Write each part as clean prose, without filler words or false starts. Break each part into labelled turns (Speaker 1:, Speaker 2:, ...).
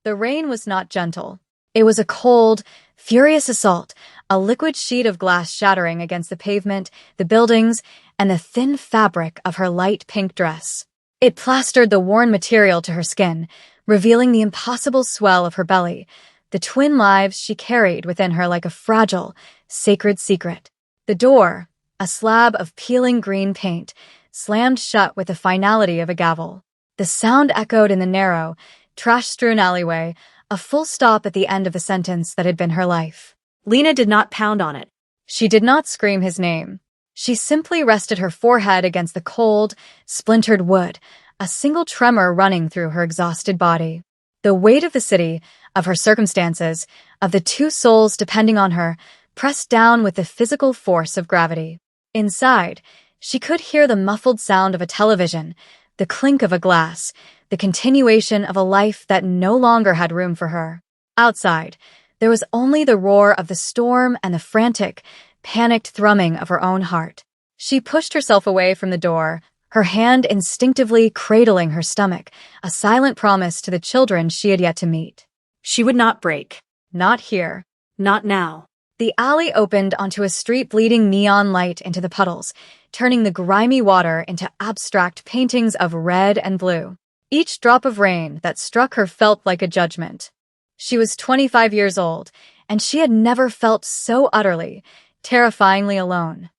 Speaker 1: The rain was not gentle. It was a cold, furious assault, a liquid sheet of glass shattering against the pavement, the buildings, and the thin fabric of her light pink dress. It plastered the worn material to her skin, revealing the impossible swell of her belly, the twin lives she carried within her like a fragile, sacred secret. The door, a slab of peeling green paint, slammed shut with the finality of a gavel. The sound echoed in the narrow, trash-strewn alleyway, a full stop at the end of the sentence that had been her life.
Speaker 2: Lena did not pound on it.
Speaker 1: She did not scream his name. She simply rested her forehead against the cold, splintered wood, a single tremor running through her exhausted body. The weight of the city, of her circumstances, of the two souls depending on her, pressed down with the physical force of gravity. Inside, she could hear the muffled sound of a television, the clink of a glass, the continuation of a life that no longer had room for her. Outside, there was only the roar of the storm and the frantic, panicked thrumming of her own heart. She pushed herself away from the door, her hand instinctively cradling her stomach, a silent promise to the children she had yet to meet.
Speaker 2: She would not break.
Speaker 1: Not here.
Speaker 2: Not now.
Speaker 1: The alley opened onto a street bleeding neon light into the puddles, turning the grimy water into abstract paintings of red and blue. Each drop of rain that struck her felt like a judgment. She was 25 years old, and she had never felt so utterly, terrifyingly alone.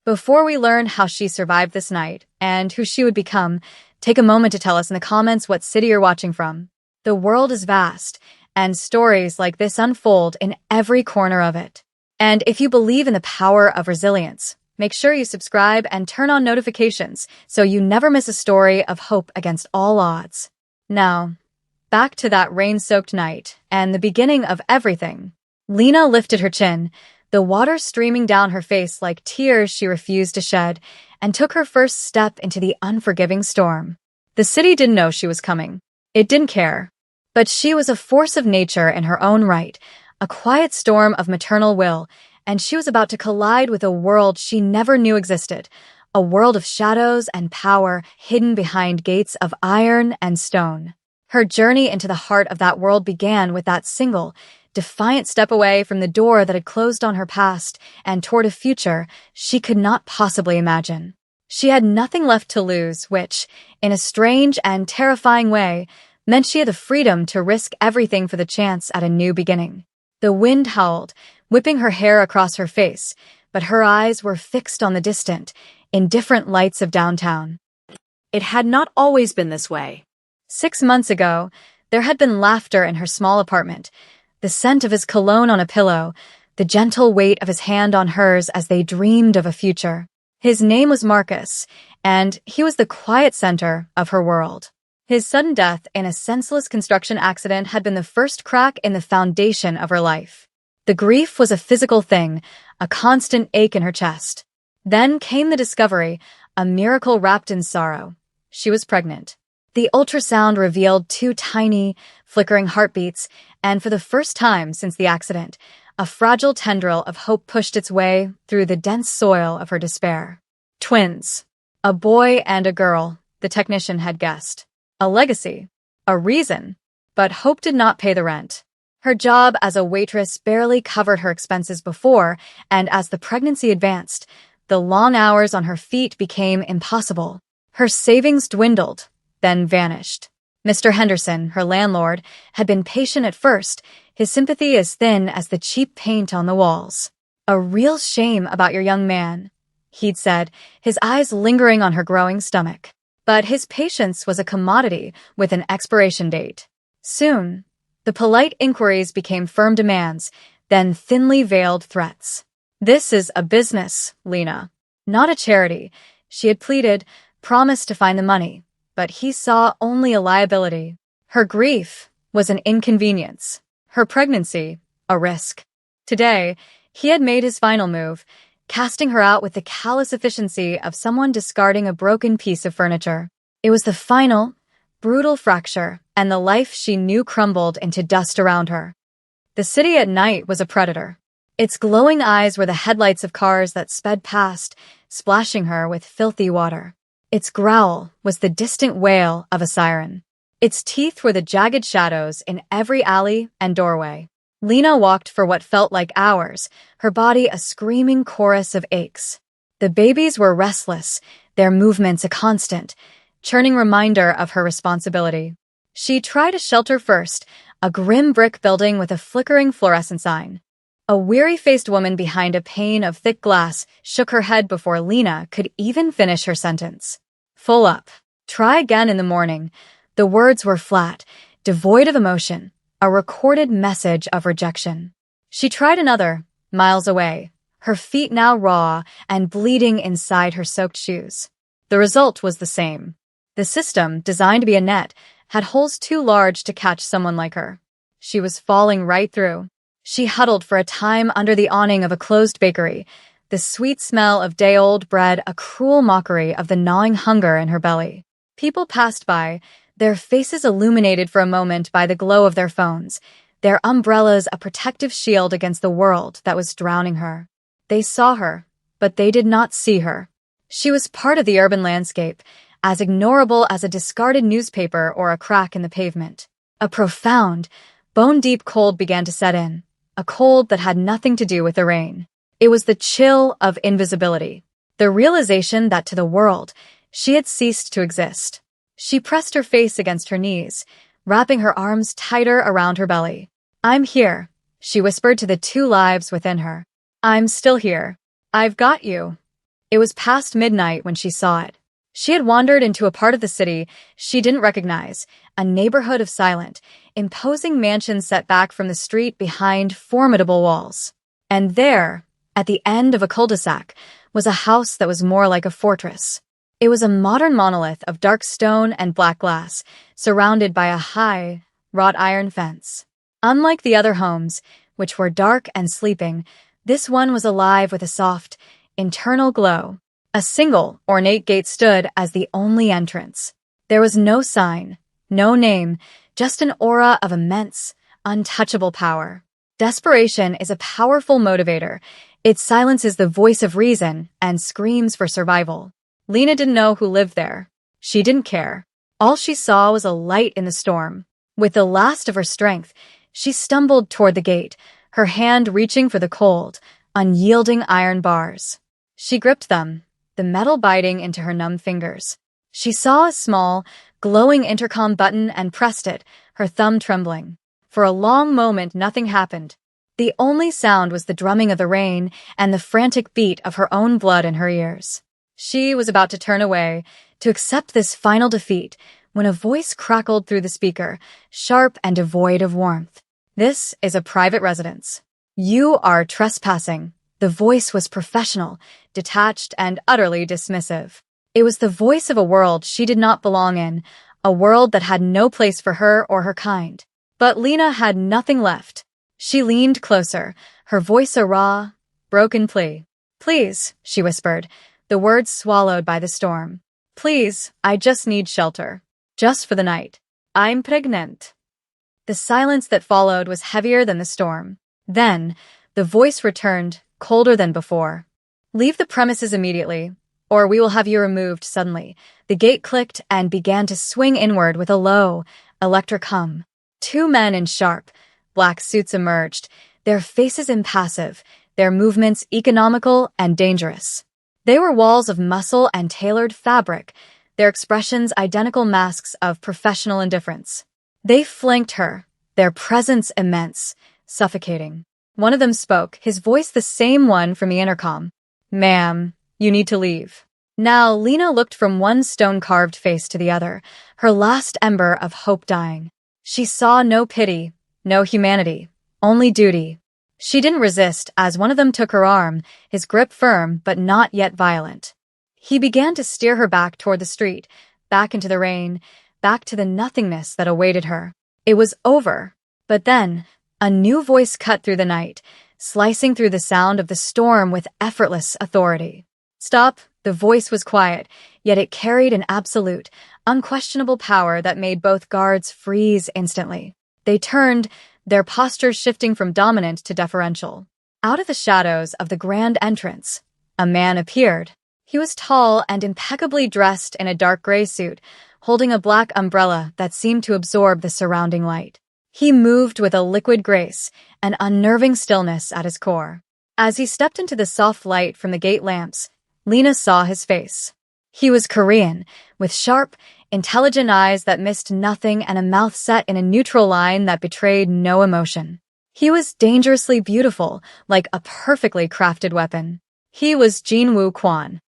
Speaker 1: Before we learn how she survived this night and who she would become, take a moment to tell us in the comments what city you're watching from. The world is vast, and stories like this unfold in every corner of it. And if you believe in the power of resilience, make sure you subscribe and turn on notifications so you never miss a story of hope against all odds. Now, back to that rain-soaked night and the beginning of everything. Lena lifted her chin, the water streaming down her face like tears she refused to shed, and took her first step into the unforgiving storm. The city didn't know she was coming. It didn't care. But she was a force of nature in her own right, a quiet storm of maternal will, and she was about to collide with a world she never knew existed, a world of shadows and power hidden behind gates of iron and stone. Her journey into the heart of that world began with that single, defiant step away from the door that had closed on her past and toward a future she could not possibly imagine. She had nothing left to lose, which, in a strange and terrifying way, meant she had the freedom to risk everything for the chance at a new beginning. The wind howled, whipping her hair across her face, but her eyes were fixed on the distant, indifferent lights of downtown.
Speaker 2: It had not always been this way.
Speaker 1: 6 months ago, there had been laughter in her small apartment, the scent of his cologne on a pillow, the gentle weight of his hand on hers as they dreamed of a future. His name was Marcus, and he was the quiet center of her world. His sudden death in a senseless construction accident had been the first crack in the foundation of her life. The grief was a physical thing, a constant ache in her chest. Then came the discovery, a miracle wrapped in sorrow. She was pregnant. The ultrasound revealed 2 tiny, flickering heartbeats, and for the first time since the accident, a fragile tendril of hope pushed its way through the dense soil of her despair. Twins. A boy and a girl, the technician had guessed. A legacy, a reason, but hope did not pay the rent. Her job as a waitress barely covered her expenses before, and as the pregnancy advanced, the long hours on her feet became impossible. Her savings dwindled, then vanished. Mr. Henderson, her landlord, had been patient at first, his sympathy as thin as the cheap paint on the walls. "A real shame about your young man," he'd said, his eyes lingering on her growing stomach. But his patience was a commodity with an expiration date. Soon, the polite inquiries became firm demands, then thinly veiled threats. "This is a business, Lena, not a charity," she had pleaded, promised to find the money, but he saw only a liability. Her grief was an inconvenience, her pregnancy a risk. Today, he had made his final move, casting her out with the callous efficiency of someone discarding a broken piece of furniture. It was the final, brutal fracture, and the life she knew crumbled into dust around her. The city at night was a predator. Its glowing eyes were the headlights of cars that sped past, splashing her with filthy water. Its growl was the distant wail of a siren. Its teeth were the jagged shadows in every alley and doorway. Lena walked for what felt like hours, her body a screaming chorus of aches. The babies were restless, their movements a constant, churning reminder of her responsibility. She tried a shelter first, a grim brick building with a flickering fluorescent sign. A weary-faced woman behind a pane of thick glass shook her head before Lena could even finish her sentence. Full up. Try again in the morning. The words were flat, devoid of emotion, a recorded message of rejection. She tried another, miles away, her feet now raw and bleeding inside her soaked shoes. The result was the same. The system, designed to be a net, had holes too large to catch someone like her. She was falling right through. She huddled for a time under the awning of a closed bakery, the sweet smell of day-old bread a cruel mockery of the gnawing hunger in her belly. People passed by, their faces illuminated for a moment by the glow of their phones, their umbrellas a protective shield against the world that was drowning her. They saw her, but they did not see her. She was part of the urban landscape, as ignorable as a discarded newspaper or a crack in the pavement. A profound, bone-deep cold began to set in, a cold that had nothing to do with the rain. It was the chill of invisibility, the realization that to the world, she had ceased to exist. She pressed her face against her knees, wrapping her arms tighter around her belly. "I'm here," she whispered to the two lives within her. "I'm still here. I've got you." It was past midnight when she saw it. She had wandered into a part of the city she didn't recognize, a neighborhood of silent, imposing mansions set back from the street behind formidable walls. And there, at the end of a cul-de-sac, was a house that was more like a fortress. It was a modern monolith of dark stone and black glass, surrounded by a high, wrought iron fence. Unlike the other homes, which were dark and sleeping, this one was alive with a soft, internal glow. A single, ornate gate stood as the only entrance. There was no sign, no name, just an aura of immense, untouchable power. Desperation is a powerful motivator. It silences the voice of reason and screams for survival. Lena didn't know who lived there. She didn't care. All she saw was a light in the storm. With the last of her strength, she stumbled toward the gate, her hand reaching for the cold, unyielding iron bars. She gripped them, the metal biting into her numb fingers. She saw a small, glowing intercom button and pressed it, her thumb trembling. For a long moment, nothing happened. The only sound was the drumming of the rain and the frantic beat of her own blood in her ears. She was about to turn away, to accept this final defeat, when a voice crackled through the speaker, sharp and devoid of warmth. "This is a private residence. You are trespassing." The voice was professional, detached, and utterly dismissive. It was the voice of a world she did not belong in, a world that had no place for her or her kind. But Lena had nothing left. She leaned closer, her voice a raw, broken plea. "Please," she whispered, the words swallowed by the storm. "Please, I just need shelter. Just for the night. I'm pregnant." The silence that followed was heavier than the storm. Then, the voice returned, colder than before. "Leave the premises immediately, or we will have you removed suddenly." The gate clicked and began to swing inward with a low, electric hum. Two men in sharp, black suits emerged, their faces impassive, their movements economical and dangerous. They were walls of muscle and tailored fabric, their expressions identical masks of professional indifference. They flanked her, their presence immense, suffocating. One of them spoke, his voice the same one from the intercom. "Ma'am, you need to leave." Now Lena looked from one stone-carved face to the other, her last ember of hope dying. She saw no pity, no humanity, only duty. She didn't resist as one of them took her arm, his grip firm but not yet violent. He began to steer her back toward the street, back into the rain, back to the nothingness that awaited her. It was over. But then, a new voice cut through the night, slicing through the sound of the storm with effortless authority. "Stop." The voice was quiet, yet it carried an absolute, unquestionable power that made both guards freeze instantly. They turned, their postures shifting from dominant to deferential. Out of the shadows of the grand entrance, a man appeared. He was tall and impeccably dressed in a dark gray suit, holding a black umbrella that seemed to absorb the surrounding light. He moved with a liquid grace, an unnerving stillness at his core. As he stepped into the soft light from the gate lamps, Lena saw his face. He was Korean, with sharp, intelligent eyes that missed nothing and a mouth set in a neutral line that betrayed no emotion. He was dangerously beautiful, like a perfectly crafted weapon. He was Jin-Woo Kwon.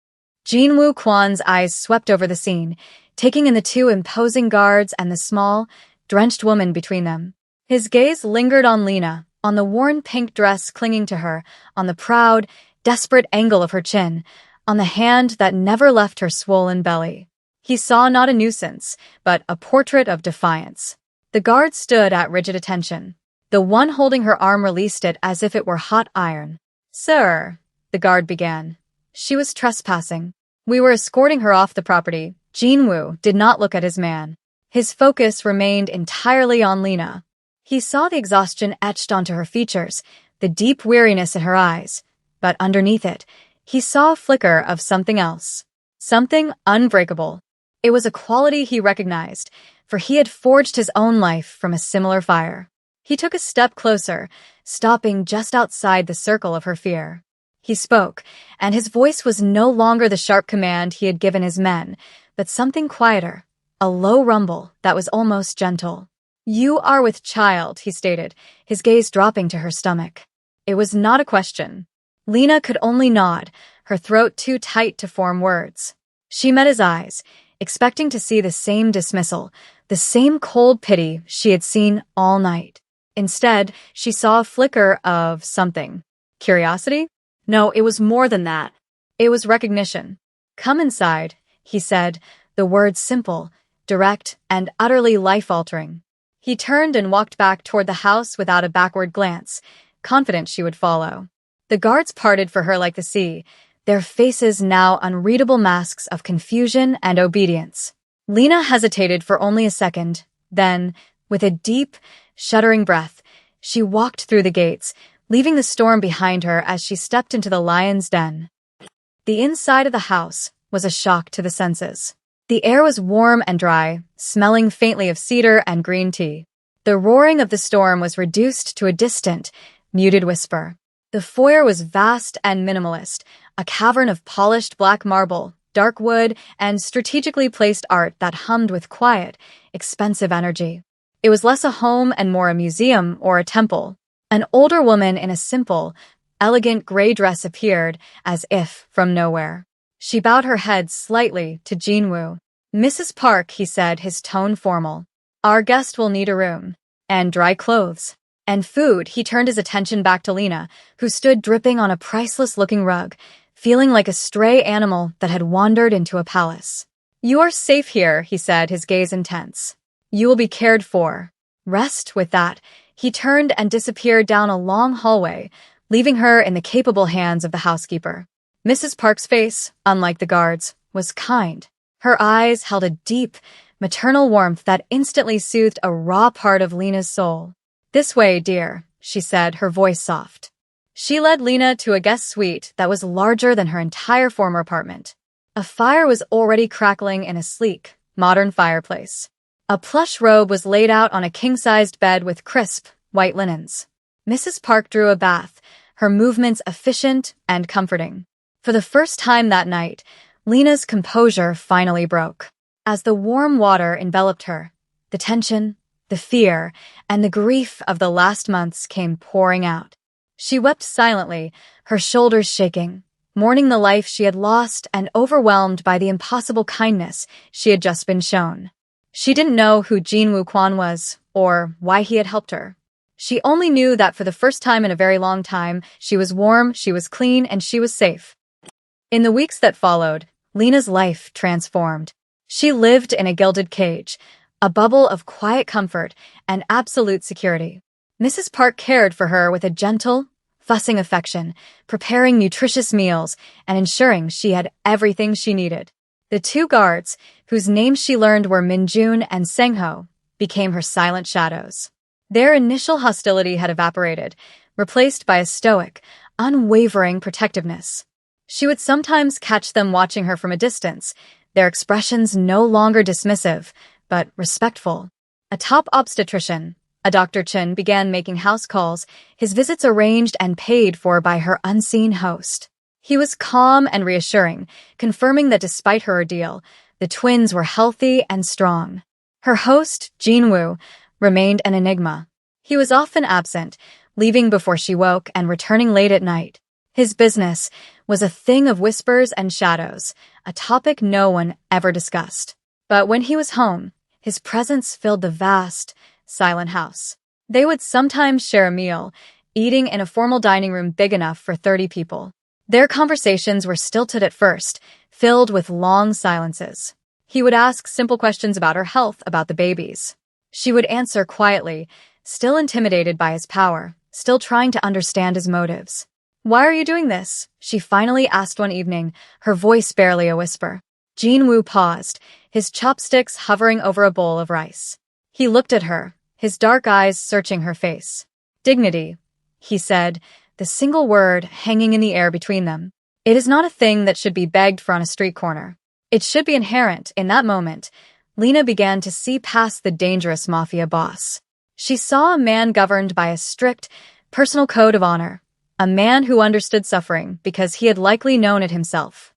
Speaker 1: Jin-Woo Kwon's eyes swept over the scene, taking in the two imposing guards and the small, drenched woman between them. His gaze lingered on Lena, on the worn pink dress clinging to her, on the proud, desperate angle of her chin, on the hand that never left her swollen belly. He saw not a nuisance, but a portrait of defiance. The guard stood at rigid attention. The one holding her arm released it as if it were hot iron. "Sir," the guard began. "She was trespassing. We were escorting her off the property." Jin-Woo did not look at his man. His focus remained entirely on Lena. He saw the exhaustion etched onto her features, the deep weariness in her eyes, but underneath it, he saw a flicker of something else. Something unbreakable. It was a quality he recognized, for he had forged his own life from a similar fire. He took a step closer, stopping just outside the circle of her fear. He spoke, and his voice was no longer the sharp command he had given his men, but something quieter, a low rumble that was almost gentle. "You are with child," he stated, his gaze dropping to her stomach. It was not a question. Lena could only nod, her throat too tight to form words. She met his eyes, expecting to see the same dismissal, the same cold pity she had seen all night. Instead, she saw a flicker of something. Curiosity? No, it was more than that. It was recognition. "Come inside," he said, the words simple, direct, and utterly life-altering. He turned and walked back toward the house without a backward glance, confident she would follow. The guards parted for her like the sea, their faces now unreadable masks of confusion and obedience. Lena hesitated for only a second, then, with a deep, shuddering breath, she walked through the gates, leaving the storm behind her as she stepped into the lion's den. The inside of the house was a shock to the senses. The air was warm and dry, smelling faintly of cedar and green tea. The roaring of the storm was reduced to a distant, muted whisper. The foyer was vast and minimalist, a cavern of polished black marble, dark wood, and strategically placed art that hummed with quiet, expensive energy. It was less a home and more a museum or a temple. An older woman in a simple, elegant gray dress appeared, as if from nowhere. She bowed her head slightly to Jin-Woo. "Mrs. Park," he said, his tone formal. "Our guest will need a room. And dry clothes. And food." He turned his attention back to Lena, who stood dripping on a priceless-looking rug, feeling like a stray animal that had wandered into a palace. "You are safe here," he said, his gaze intense. "You will be cared for. Rest." With that, he turned and disappeared down a long hallway, leaving her in the capable hands of the housekeeper. Mrs. Park's face, unlike the guards, was kind. Her eyes held a deep, maternal warmth that instantly soothed a raw part of Lena's soul. "This way, dear," she said, her voice soft. She led Lena to a guest suite that was larger than her entire former apartment. A fire was already crackling in a sleek, modern fireplace. A plush robe was laid out on a king-sized bed with crisp, white linens. Mrs. Park drew a bath, her movements efficient and comforting. For the first time that night, Lena's composure finally broke. As the warm water enveloped her, the tension, the fear, and the grief of the last months came pouring out. She wept silently, her shoulders shaking, mourning the life she had lost and overwhelmed by the impossible kindness she had just been shown. She didn't know who Jin-Woo Kwon was, or why he had helped her. She only knew that for the first time in a very long time, she was warm, she was clean, and she was safe. In the weeks that followed, Lena's life transformed. She lived in a gilded cage, a bubble of quiet comfort and absolute security. Mrs. Park cared for her with a gentle, fussing affection, preparing nutritious meals and ensuring she had everything she needed. The two guards, whose names she learned were Minjun and Sengho, became her silent shadows. Their initial hostility had evaporated, replaced by a stoic, unwavering protectiveness. She would sometimes catch them watching her from a distance, their expressions no longer dismissive, but respectful. A top obstetrician, a Dr. Chen, began making house calls, his visits arranged and paid for by her unseen host. He was calm and reassuring, confirming that despite her ordeal, the twins were healthy and strong. Her host, Jinwoo, remained an enigma. He was often absent, leaving before she woke and returning late at night. His business was a thing of whispers and shadows, a topic no one ever discussed. But when he was home, his presence filled the vast, silent house. They would sometimes share a meal, eating in a formal dining room big enough for 30 people. Their conversations were stilted at first, filled with long silences. He would ask simple questions about her health, about the babies. She would answer quietly, still intimidated by his power, still trying to understand his motives. "Why are you doing this?" she finally asked one evening, her voice barely a whisper. Jinwoo paused, his chopsticks hovering over a bowl of rice. He looked at her, his dark eyes searching her face. "Dignity," he said, the single word hanging in the air between them. "It is not a thing that should be begged for on a street corner. It should be inherent." In that moment, Lena began to see past the dangerous mafia boss. She saw a man governed by a strict, personal code of honor, a man who understood suffering because he had likely known it himself.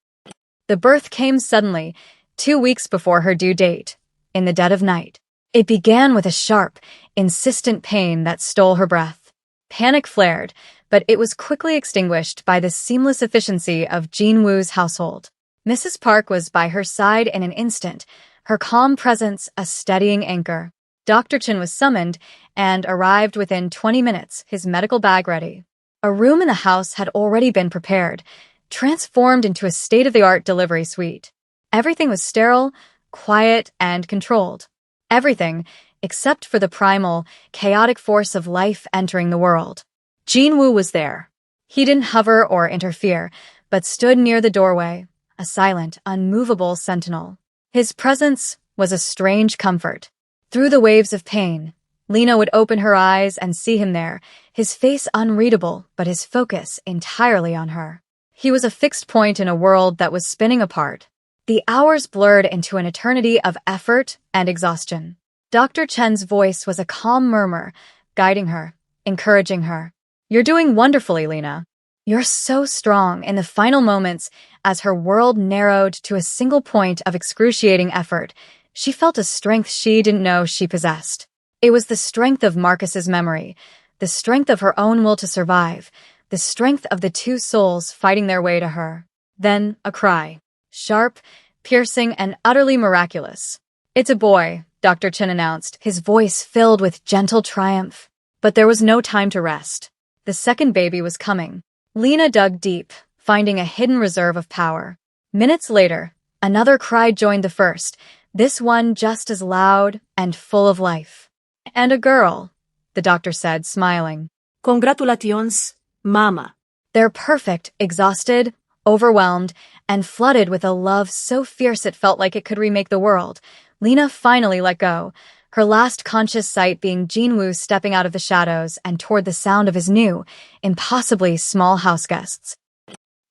Speaker 1: The birth came suddenly, 2 weeks before her due date, in the dead of night. It began with a sharp, insistent pain that stole her breath. Panic flared, but it was quickly extinguished by the seamless efficiency of Jinwoo's household. Mrs. Park was by her side in an instant, her calm presence a steadying anchor. Dr. Chen was summoned and arrived within 20 minutes, his medical bag ready. A room in the house had already been prepared, transformed into a state-of-the-art delivery suite. Everything was sterile, quiet, and controlled. Everything, except for the primal, chaotic force of life entering the world. Jinwoo was there. He didn't hover or interfere, but stood near the doorway, a silent, unmovable sentinel. His presence was a strange comfort. Through the waves of pain, Lena would open her eyes and see him there, his face unreadable, but his focus entirely on her. He was a fixed point in a world that was spinning apart. The hours blurred into an eternity of effort and exhaustion. Dr. Chen's voice was a calm murmur, guiding her, encouraging her. "You're doing wonderfully, Lena. You're so strong." In the final moments, as her world narrowed to a single point of excruciating effort, she felt a strength she didn't know she possessed. It was the strength of Marcus's memory, the strength of her own will to survive, the strength of the two souls fighting their way to her. Then a cry. Sharp, piercing, and utterly miraculous. "It's a boy," Dr. Chen announced, his voice filled with gentle triumph. But there was no time to rest. The second baby was coming. Lena dug deep, finding a hidden reserve of power. Minutes later, another cry joined the first, this one just as loud and full of life. "And a girl," the doctor said, smiling.
Speaker 2: Congratulations, Mama.
Speaker 1: They're perfect, exhausted, overwhelmed, and flooded with a love so fierce it felt like it could remake the world. Lena finally let go, her last conscious sight being Jinwoo stepping out of the shadows and toward the sound of his new, impossibly small house guests.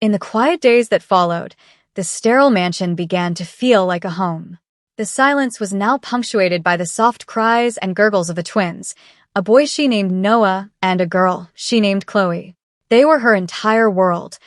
Speaker 1: In the quiet days that followed, the sterile mansion began to feel like a home. The silence was now punctuated by the soft cries and gurgles of the twins, a boy she named Noah and a girl she named Chloe. They were her entire world,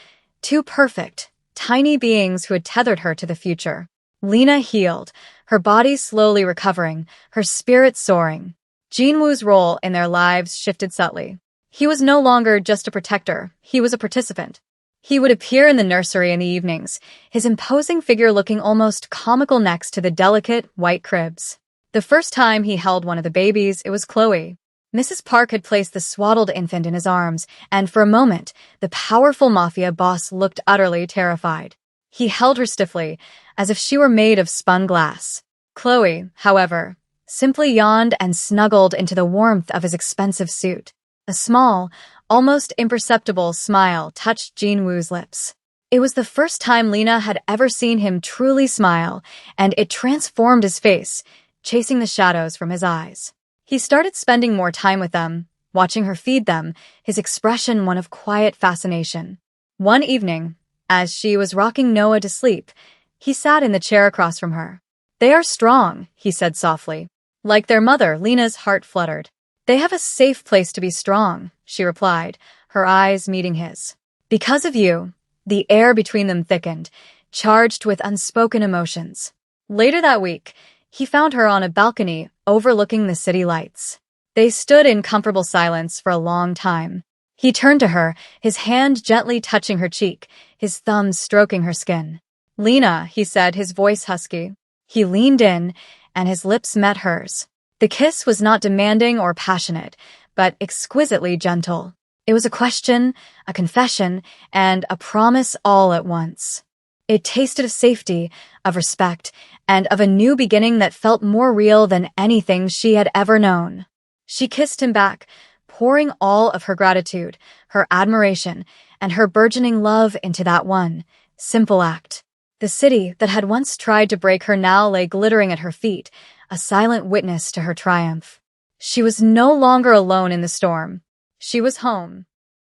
Speaker 1: two perfect, tiny beings who had tethered her to the future. Lena healed, her body slowly recovering, her spirit soaring. Jinwoo's role in their lives shifted subtly. He was no longer just a protector, he was a participant. He would appear in the nursery in the evenings, his imposing figure looking almost comical next to the delicate, white cribs. The first time he held one of the babies, it was Chloe. Mrs. Park had placed the swaddled infant in his arms, and for a moment, the powerful mafia boss looked utterly terrified. He held her stiffly, as if she were made of spun glass. Chloe, however, simply yawned and snuggled into the warmth of his expensive suit. A small, almost imperceptible smile touched Jinwoo's lips. It was the first time Lena had ever seen him truly smile, and it transformed his face, chasing the shadows from his eyes. He started spending more time with them, watching her feed them, his expression one of quiet fascination. One evening, as she was rocking Noah to sleep, He sat in the chair across from her. "They are strong," he said softly. Like their mother, Lena's heart fluttered. "They have a safe place to be strong," she replied, her eyes meeting his. "Because of you." The air between them thickened, charged with unspoken emotions. Later that week, he found her on a balcony overlooking the city lights. They stood in comfortable silence for a long time. He turned to her, his hand gently touching her cheek, his thumbs stroking her skin. "Lena," he said, his voice husky. He leaned in, and his lips met hers. The kiss was not demanding or passionate, but exquisitely gentle. It was a question, a confession, and a promise all at once. It tasted of safety, of respect, and of a new beginning that felt more real than anything she had ever known. She kissed him back, pouring all of her gratitude, her admiration, and her burgeoning love into that one simple act. The city that had once tried to break her now lay glittering at her feet, a silent witness to her triumph. She was no longer alone in the storm. She was home.